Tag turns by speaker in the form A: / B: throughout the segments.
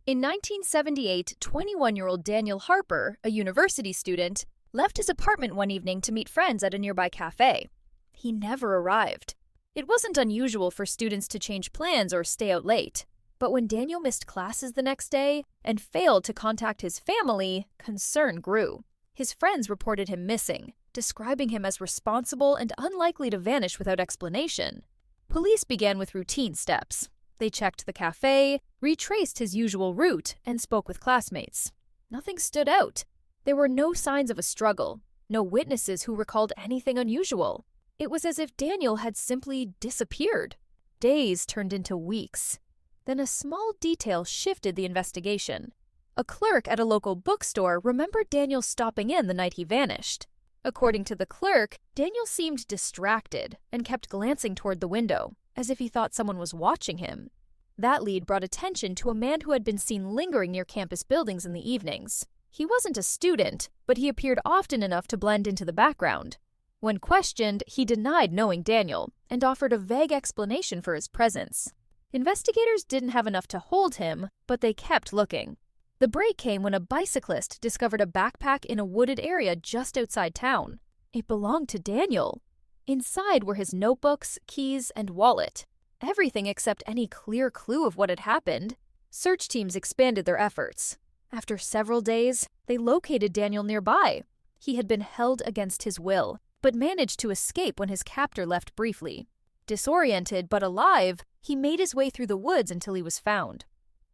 A: In 1978, 21-year-old Daniel Harper, a university student, left his apartment one evening to meet friends at a nearby cafe. He never arrived. It wasn't unusual for students to change plans or stay out late. But when Daniel missed classes the next day and failed to contact his family, concern grew. His friends reported him missing, describing him as responsible and unlikely to vanish without explanation. Police began with routine steps. They checked the cafe, retraced his usual route, and spoke with classmates. Nothing stood out. There were no signs of a struggle, no witnesses who recalled anything unusual. It was as if Daniel had simply disappeared. Days turned into weeks. Then a small detail shifted the investigation. A clerk at a local bookstore remembered Daniel stopping in the night he vanished. According to the clerk, Daniel seemed distracted and kept glancing toward the window, as if he thought someone was watching him. That lead brought attention to a man who had been seen lingering near campus buildings in the evenings. He wasn't a student, but he appeared often enough to blend into the background. When questioned, he denied knowing Daniel and offered a vague explanation for his presence. Investigators didn't have enough to hold him, but they kept looking. The break came when a bicyclist discovered a backpack in a wooded area just outside town. It belonged to Daniel. Inside were his notebooks, keys, and wallet. Everything except any clear clue of what had happened. Search teams expanded their efforts. After several days, they located Daniel nearby. He had been held against his will, but managed to escape when his captor left briefly. Disoriented but alive, he made his way through the woods until he was found.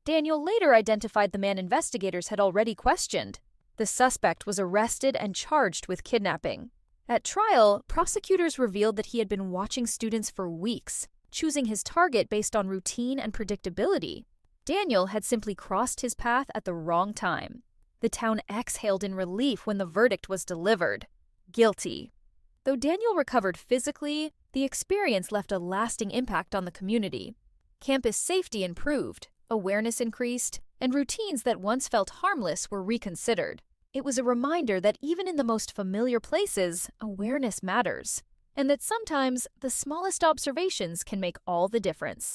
A: Daniel later identified the man investigators had already questioned. The suspect was arrested and charged with kidnapping. At trial, prosecutors revealed that he had been watching students for weeks, choosing his target based on routine and predictability. Daniel had simply crossed his path at the wrong time. The town exhaled in relief when the verdict was delivered. Guilty. Though Daniel recovered physically, the experience left a lasting impact on the community. Campus safety improved, awareness increased, and routines that once felt harmless were reconsidered. It was a reminder that even in the most familiar places, awareness matters, and that sometimes the smallest observations can make all the difference.